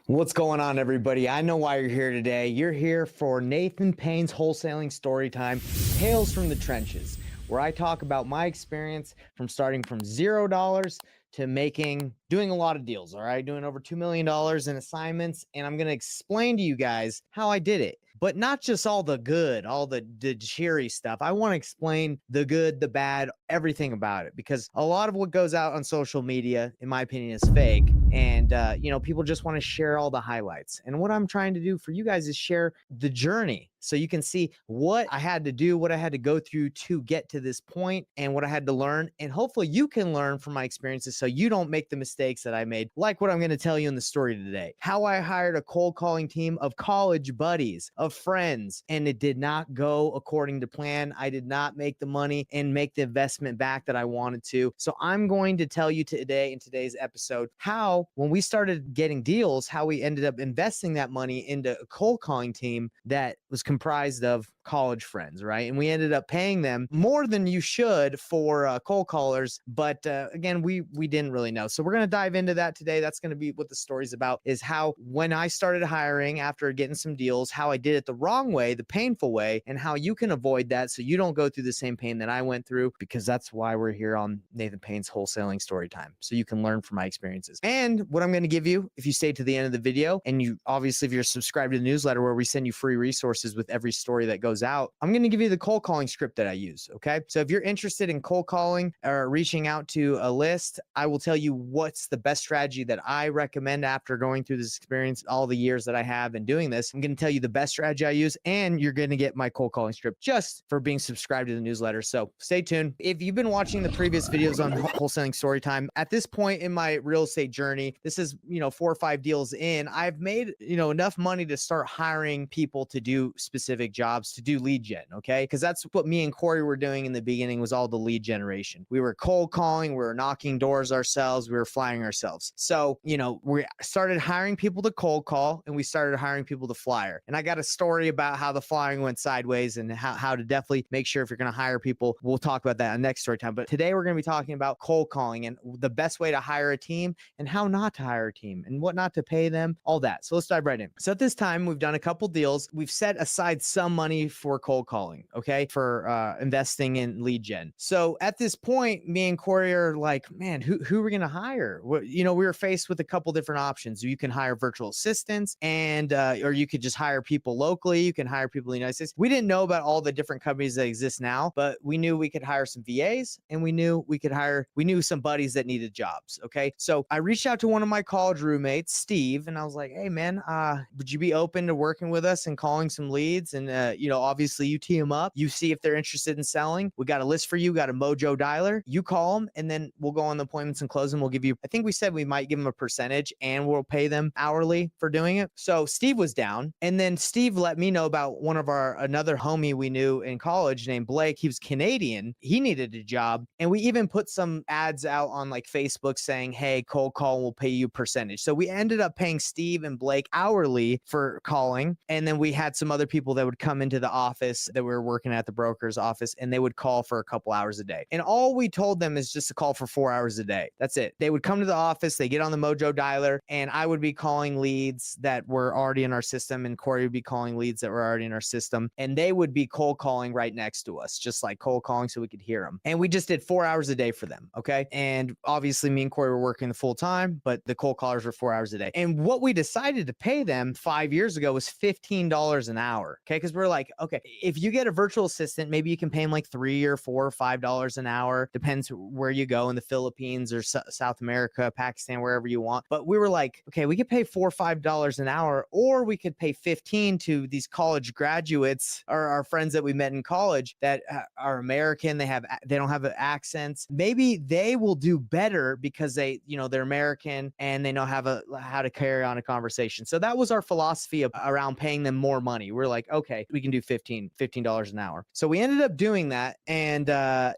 What's going on, everybody? I know why you're here today. You're here for Nathan Payne's Wholesaling Storytime, Tales from the Trenches, where I talk about my experience from starting from $0 to doing a lot of deals, all right? Doing over $2 million in assignments, and I'm going to explain to you guys how I did it. But not just all the good, all the cheery stuff. I want to explain the good, the bad, everything about it, because a lot of what goes out on social media, in my opinion, is fake. And, people just want to share all the highlights. And what I'm trying to do for you guys is share the journey so you can see what I had to do, what I had to go through to get to this point, and what I had to learn. And hopefully you can learn from my experiences so you don't make the mistakes that I made, like what I'm going to tell you in the story today. How I hired a cold calling team of college buddies, of friends, and it did not go according to plan. I did not make the money and make the investment back that I wanted to. So I'm going to tell you today in today's episode how, when we started getting deals, how we ended up investing that money into a cold calling team that was comprised of college friends, right? And we ended up paying them more than you should for cold callers. But again, we didn't really know. So we're going to dive into that today. That's going to be what the story's about, is how when I started hiring after getting some deals, how I did it the wrong way, the painful way, and how you can avoid that so you don't go through the same pain that I went through, because that's why we're here on Nathan Payne's Wholesaling Storytime. So you can learn from my experiences. And what I'm going to give you, if you stay to the end of the video, and you obviously, if you're subscribed to the newsletter where we send you free resources with every story that goes out, I'm going to give you the cold calling script that I use. Okay. So if you're interested in cold calling or reaching out to a list, I will tell you what's the best strategy that I recommend after going through this experience, all the years that I have in doing this. I'm going to tell you the best strategy I use, and you're going to get my cold calling script just for being subscribed to the newsletter. So stay tuned. If you've been watching the previous videos on Wholesaling Storytime, at this point in my real estate journey, this is, 4 or 5 deals in, I've made, enough money to start hiring people to do specific jobs, to do lead gen. Okay. Because that's what me and Corey were doing in the beginning, was all the lead generation. We were cold calling, we were knocking doors ourselves, we were flying ourselves. So, we started hiring people to cold call, and we started hiring people to flyer. And I got a story about how the flying went sideways and how to definitely make sure if you're going to hire people. We'll talk about that in next story time. But today we're going to be talking about cold calling and the best way to hire a team and how not to hire a team and what not to pay them, all that. So let's dive right in. So at this time, we've done a couple deals. We've set aside some money for cold calling, okay, for investing in lead gen. So at this point, me and Corey are like, man, who are we going to hire? We were faced with a couple different options. You can hire virtual assistants, and or you could just hire people locally. You can hire people in the United States. We didn't know about all the different companies that exist now, but we knew we could hire some VAs, and we knew some buddies that needed jobs. Okay. So I reached out to one of my college roommates, Steve, and I was like, hey man, would you be open to working with us and calling some leads? And, obviously you tee them up, you see if they're interested in selling. We got a list for you, got a Mojo dialer, you call them, and then we'll go on the appointments and close them. We'll give you, I think we said we might give them a percentage, and we'll pay them hourly for doing it. So Steve was down. And then Steve let me know about another homie we knew in college named Blake. He was Canadian. He needed a job. And we even put some ads out on like Facebook saying, hey, cold call, will pay you percentage. So we ended up paying Steve and Blake hourly for calling. And then we had some other people that would come into the office that we were working at, the broker's office, and they would call for a couple hours a day. And all we told them is just to call for 4 hours a day. That's it. They would come to the office, they get on the Mojo dialer, and I would be calling leads that were already in our system, and Corey would be calling leads that were already in our system, and they would be cold calling right next to us, just like cold calling so we could hear them. And we just did 4 hours a day for them. Okay. And obviously me and Corey were working the full time, but the cold callers were 4 hours a day. And what we decided to pay them 5 years ago was $15 an hour. Okay. Cause we're like, okay, if you get a virtual assistant, maybe you can pay them like $3 or $4 or $5 an hour. Depends where you go, in the Philippines or South America, Pakistan, wherever you want. But we were like, okay, we could pay $4 or $5 an hour, or we could pay 15 to these college graduates or our friends that we met in college that are American. They don't have accents. Maybe they will do better because they're American and they know how to carry on a conversation. So that was our philosophy around paying them more money. We're like, okay, we can do $15 an hour. So we ended up doing that. And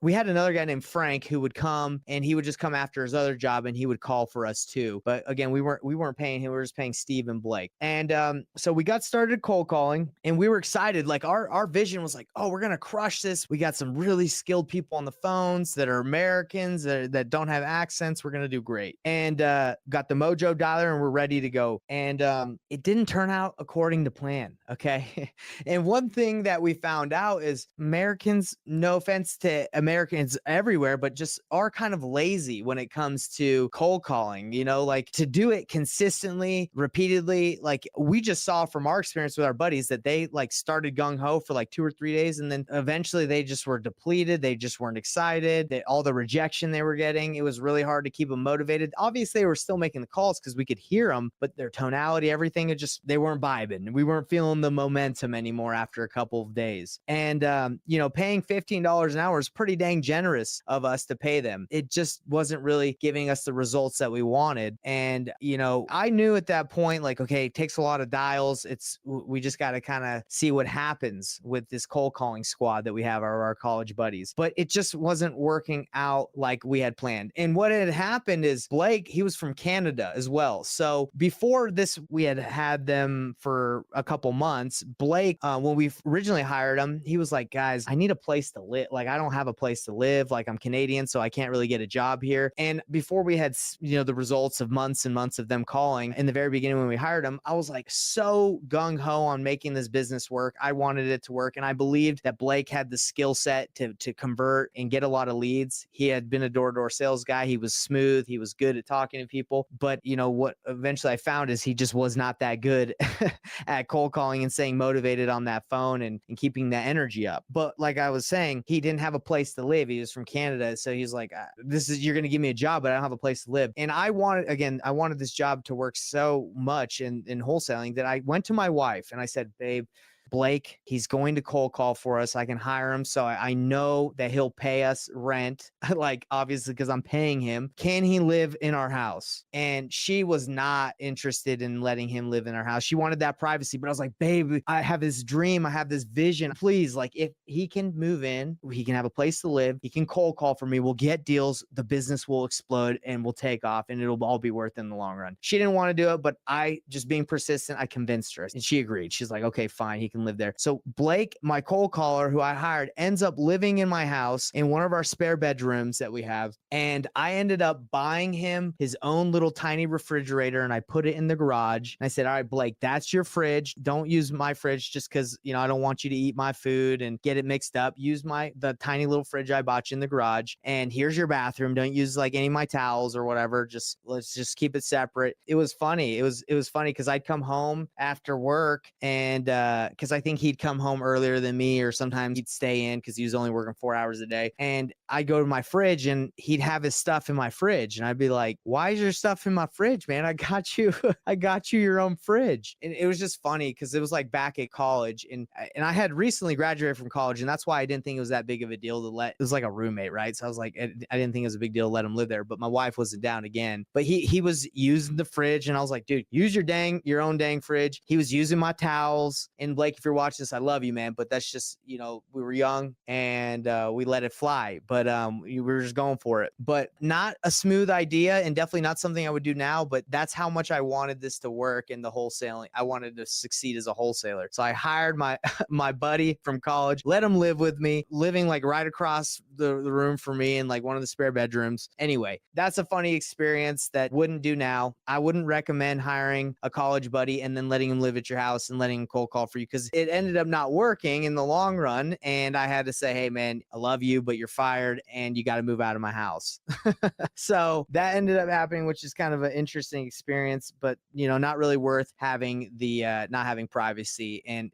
we had another guy named Frank who would come, and he would just come after his other job, and he would call for us too. But again, we weren't paying him. We were just paying Steve and Blake. And so we got started cold cold calling and we were excited. Like our vision was like, oh, we're going to crush this. We got some really skilled people on the phones that are Americans that don't have accents. We're going to do great. And got the Mojo dialer and we're ready to go. And it didn't turn out according to plan. Okay. And one thing that we found out is Americans, no offense to Americans everywhere, but just are kind of lazy when it comes to cold calling, like to do it consistently, repeatedly. Like we just saw from our experience with our buddies that they like started gung ho for like 2 or 3 days. And then eventually they just were depleted. They just weren't excited. All the rejection they were getting, it was really hard to keep them motivated. Obviously they were still making the calls because we could hear them, but their tonality, everything, they weren't vibing. We weren't feeling the momentum anymore after a couple of days. And, paying $15 an hour is pretty dang generous of us to pay them. It just wasn't really giving us the results that we wanted. And, I knew at that point, like, okay, it takes a lot of dials. We just got to kind of see what happens with this cold calling squad that we have, our college buddies. But it just wasn't working out like we had planned. And what had happened is Blake, he was from Canada as well. So before this, we had them for a couple months. Blake, when we originally hired him, he was like, guys, I need a place to live. Like, I don't have a place to live. Like, I'm Canadian, so I can't really get a job here. And before we had, the results of months and months of them calling in the very beginning when we hired him, I was like so gung ho on making this business work. I wanted it to work. And I believed that Blake had the skill set to convert and get a lot of leads. He had been a door-to-door sales guy. He was smooth. He was good at talking to people. But, what eventually I found is he just was not that good at cold calling and staying motivated on that phone and keeping that energy up. But like I was saying, he didn't have a place to live. He was from Canada. So he's like, you're going to give me a job, but I don't have a place to live. And I wanted this job to work so much in wholesaling that I went to my wife and I said, babe, Blake, he's going to cold call for us. I can hire him. So I know that he'll pay us rent, like obviously because I'm paying him. Can he live in our house? And she was not interested in letting him live in our house. She wanted that privacy, but I was like, babe, I have this dream. I have this vision. Please, like if he can move in, he can have a place to live. He can cold call for me. We'll get deals. The business will explode and we'll take off and it'll all be worth it in the long run. She didn't want to do it, but I just being persistent, I convinced her and she agreed. She's like, okay, fine. He can live there. So Blake, my cold caller who I hired, ends up living in my house in one of our spare bedrooms that we have. And I ended up buying him his own little tiny refrigerator and I put it in the garage. And I said, all right, Blake, that's your fridge. Don't use my fridge just because, I don't want you to eat my food and get it mixed up. Use the tiny little fridge I bought you in the garage. And here's your bathroom. Don't use like any of my towels or whatever. Let's just keep it separate. It was funny. It was funny because I'd come home after work and because I think he'd come home earlier than me, or sometimes he'd stay in because he was only working 4 hours a day. And I'd go to my fridge and he'd have his stuff in my fridge. And I'd be like, why is your stuff in my fridge, man? I got you your own fridge. And it was just funny because it was like back at college and I had recently graduated from college. And that's why I didn't think it was that big of a deal it was like a roommate, right? So I was like, I didn't think it was a big deal to let him live there, but my wife wasn't down again. But he was using the fridge and I was like, dude, use your own dang fridge. He was using my towels. And Blake, if you're watching this, I love you, man. But that's just, we were young and we let it fly. But we were just going for it. But not a smooth idea and definitely not something I would do now. But that's how much I wanted this to work in the wholesaling. I wanted to succeed as a wholesaler. So I hired my my buddy from college, let him live with me, living like right across the room from me in like one of the spare bedrooms. Anyway, that's a funny experience that wouldn't do now. I wouldn't recommend hiring a college buddy and then letting him live at your house and letting him cold call for you because it ended up not working in the long run. And I had to say, hey, man, I love you, but you're fired and you got to move out of my house. So that ended up happening, which is kind of an interesting experience, but, not really worth having the not having privacy. And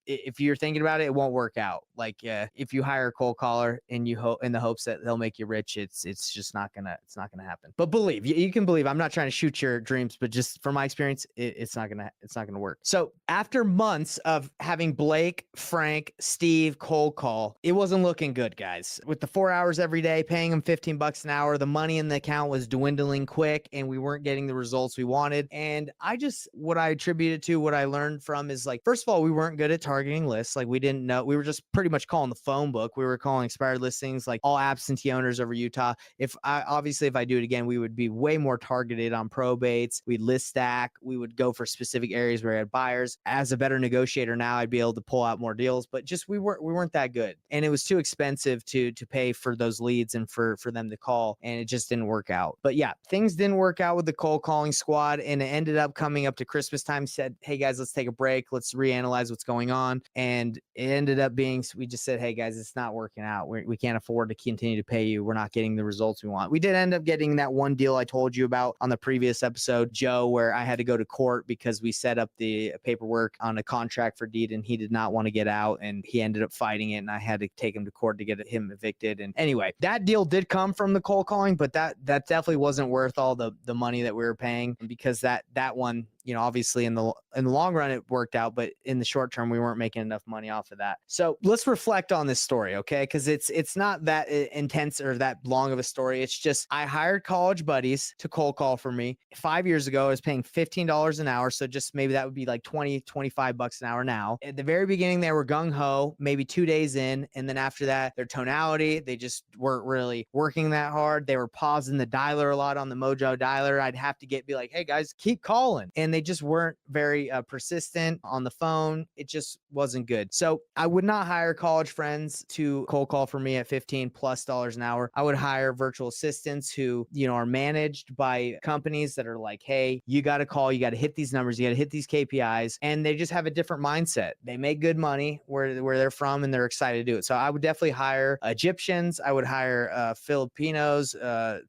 if you're thinking about it, it won't work out. Like if you hire a cold caller and you hope in the hopes that they'll make you rich, it's just not gonna happen. But believe you can believe. I'm not trying to shoot your dreams, but just from my experience, it's not gonna work. So after months of having Blake, Frank, Steve cold call, it wasn't looking good, guys. With the 4 hours every day, paying them $15 an hour, the money in the account was dwindling quick, and we weren't getting the results we wanted. And what I attributed to, what I learned from is like, first of all, we weren't good at targeting lists. Like we didn't know, we were just pretty much calling the phone book. We were calling expired listings, like all absentee owners over Utah. If I do it again, we would be way more targeted on probates. We'd list stack. We would go for specific areas where we had buyers. As a better negotiator now, I'd be able to pull out more deals, but just we weren't that good, and it was too expensive to pay for those leads and for them to call, and it just didn't work out. But yeah, things didn't work out with the cold calling squad, and it ended up coming up to Christmas time. Said, hey guys, let's take a break. Let's reanalyze what's going on, and it ended up being we just said, hey guys, it's not working out. We can't afford to continue to pay you. We're not getting the results we want. We did end up getting that one deal I told you about on the previous episode, Joe, where I had to go to court because we set up the paperwork on a contract for deed and he did not want to get out, and he ended up fighting it, and I had to take him to court to get him evicted. And anyway, that deal did come from the cold calling, but that definitely wasn't worth all the money that we were paying, because that one, obviously in the long run it worked out, but in the short term we weren't making enough money off of that. So let's reflect on this story, okay? Because it's not that intense or that long of a story. It's just I hired college buddies to cold call for me. 5 years ago I was paying $15 an hour, so just maybe that would be like 25 bucks an hour now. At the very beginning they were gung-ho, maybe 2 days in, and then after that their tonality, they just weren't really working that hard. They were pausing the dialer a lot on the Mojo dialer. I'd have to be like, hey guys, keep calling, and they just weren't very persistent on the phone. It just wasn't good. So I would not hire college friends to cold call for me at $15+ an hour. I would hire virtual assistants who, are managed by companies that are like, hey, you got to call, you got to hit these numbers, you got to hit these KPIs, and they just have a different mindset. They make good money where they're from, and they're excited to do it. So I would definitely hire Egyptians. I would hire Filipinos,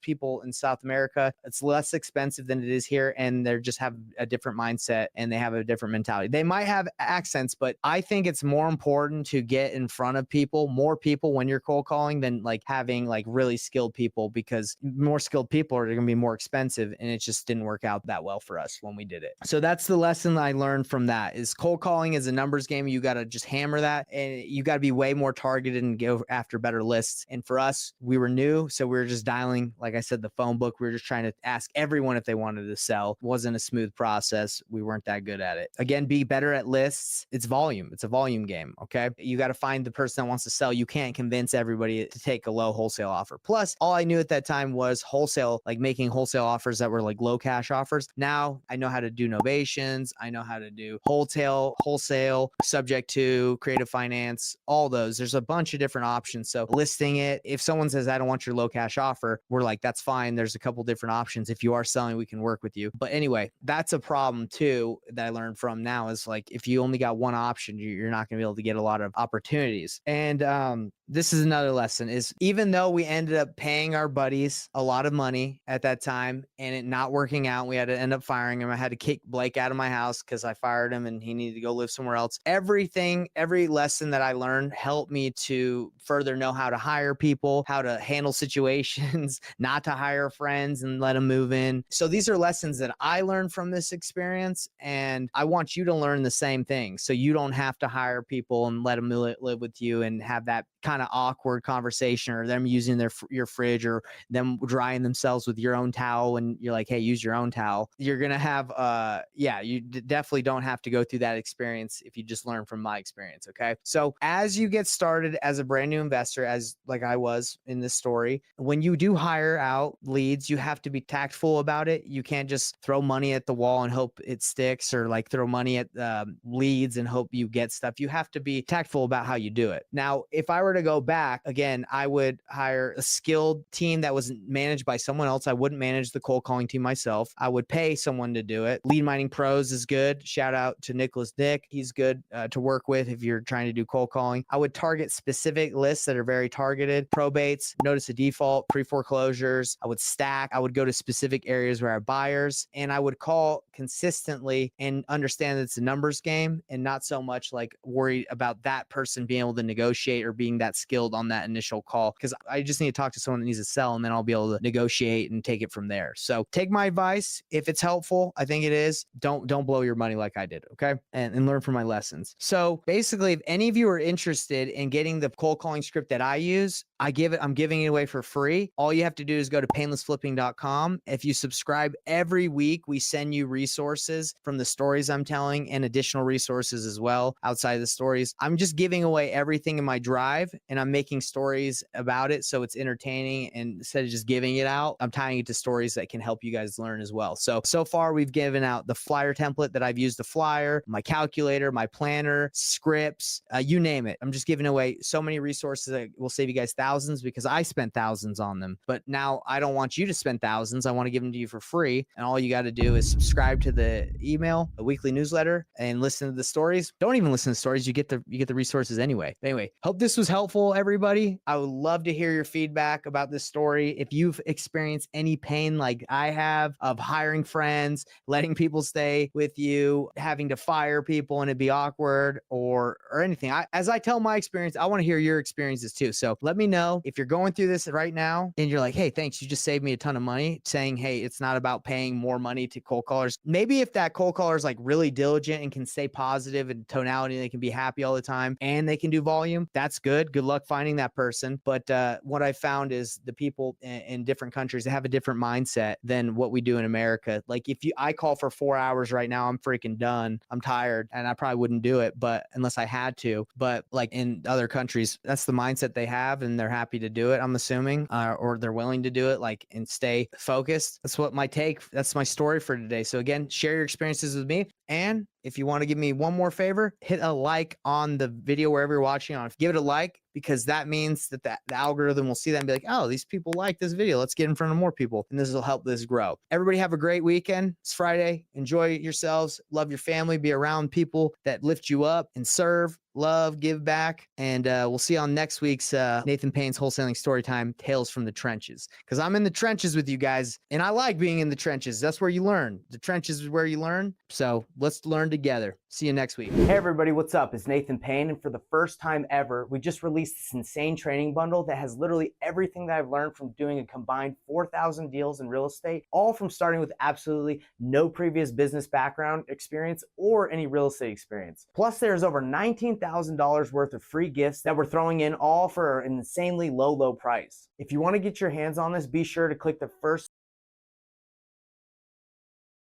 people in South America. It's less expensive than it is here, and they just have a different mindset and they have a different mentality. They might have accents, but I think it's more important to get in front of more people when you're cold calling than like having like really skilled people, because more skilled people are going to be more expensive, and it just didn't work out that well for us when we did it. So that's the lesson I learned from that, is cold calling is a numbers game. You got to just hammer that, and you got to be way more targeted and go after better lists. And for us, we were new, so we were just dialing, like I said, the phone book. We were just trying to ask everyone if they wanted to sell. It wasn't a smooth process. We weren't that good at it. Again, be better at lists. It's volume. It's a volume game. Okay. You got to find the person that wants to sell. You can't convince everybody to take a low wholesale offer. Plus, all I knew at that time was wholesale, like making wholesale offers that were like low cash offers. Now I know how to do novations. I know how to do wholesale, subject to creative finance, all those. There's a bunch of different options. So listing it, if someone says, I don't want your low cash offer, we're like, that's fine. There's a couple different options. If you are selling, we can work with you. But anyway, that's a problem too that I learned from now, is like, if you only got one option, you're not going to be able to get a lot of opportunities. And this is another lesson, is even though we ended up paying our buddies a lot of money at that time and it not working out, we had to end up firing him. I had to kick Blake out of my house because I fired him and he needed to go live somewhere else. Every lesson that I learned helped me to further know how to hire people, how to handle situations, not to hire friends and let them move in. So these are lessons that I learned from this experience, and I want you to learn the same thing, so you don't have to hire people and let them live with you and have that kind of awkward conversation, or them using your fridge, or them drying themselves with your own towel and you're like, hey, use your own towel. You're gonna have you definitely don't have to go through that experience if you just learn from my experience. Okay, so as you get started as a brand new investor, as like I was in this story, when you do hire out leads, you have to be tactful about it. You can't just throw money at the wall and hope it sticks, or like throw money at leads and hope you get stuff. You have to be tactful about how you do it. Now, if I were to go back again, I would hire a skilled team that was managed by someone else. I wouldn't manage the cold calling team myself. I would pay someone to do it. Lead Mining Pros is good. Shout out to Nicholas Dick. He's good to work with if you're trying to do cold calling. I would target specific lists that are very targeted: probates, notice of default, pre-foreclosures. I would stack. I would go to specific areas where I have buyers, and I would call consistently and understand that it's a numbers game, and not so much like worried about that person being able to negotiate or being that that skilled on that initial call, because I just need to talk to someone that needs to sell, and then I'll be able to negotiate and take it from there. So take my advice. If it's helpful, I think it is. Don't blow your money like I did, okay? And learn from my lessons. So basically, if any of you are interested in getting the cold calling script that I use, I'm giving it away for free. All you have to do is go to painlessflipping.com. If you subscribe every week, we send you resources from the stories I'm telling and additional resources as well outside of the stories. I'm just giving away everything in my drive, and I'm making stories about it so it's entertaining. And instead of just giving it out, I'm tying it to stories that can help you guys learn as well. So far, we've given out the flyer template that I've used to flyer, my calculator, my planner, scripts, you name it. I'm just giving away so many resources that will save you guys thousands, because I spent thousands on them. But now I don't want you to spend thousands. I want to give them to you for free. And all you got to do is subscribe to the email, the weekly newsletter, and listen to the stories. Don't even listen to stories. You get the resources anyway. Anyway, hope this was helpful, everybody. I would love to hear your feedback about this story. If you've experienced any pain like I have of hiring friends, letting people stay with you, having to fire people and it'd be awkward, or anything. As I tell my experience, I want to hear your experiences too. So let me know if you're going through this right now and you're like, hey, thanks, you just saved me a ton of money, saying, hey, it's not about paying more money to cold callers. Maybe if that cold caller is like really diligent and can stay positive and tonality, they can be happy all the time and they can do volume, that's good. Good luck finding that person. But what I found is the people in different countries, they have a different mindset than what we do in America. Like if I call for 4 hours right now, I'm freaking done. I'm tired, and I probably wouldn't do it, but unless I had to. But like in other countries, that's the mindset they have, and they're happy to do it, I'm assuming, or they're willing to do it, like, and stay focused. That's my story for today. So again, share your experiences with me. And if you want to give me one more favor, hit a like on the video wherever you're watching on. Give it a like, because that means that the algorithm will see that and be like, oh, these people like this video. Let's get in front of more people. And this will help this grow. Everybody have a great weekend. It's Friday. Enjoy yourselves. Love your family. Be around people that lift you up and serve, love, give back. And we'll see you on next week's Nathan Payne's Wholesaling Storytime, Tales from the Trenches. Because I'm in the trenches with you guys, and I like being in the trenches. That's where you learn. The trenches is where you learn. So let's learn together. See you next week. Hey everybody, what's up? It's Nathan Payne, and for the first time ever, we just released this insane training bundle that has literally everything that I've learned from doing a combined 4,000 deals in real estate, all from starting with absolutely no previous business background experience or any real estate experience. Plus, there's over $19,000 worth of free gifts that we're throwing in, all for an insanely low price. If you want to get your hands on this, be sure to click the first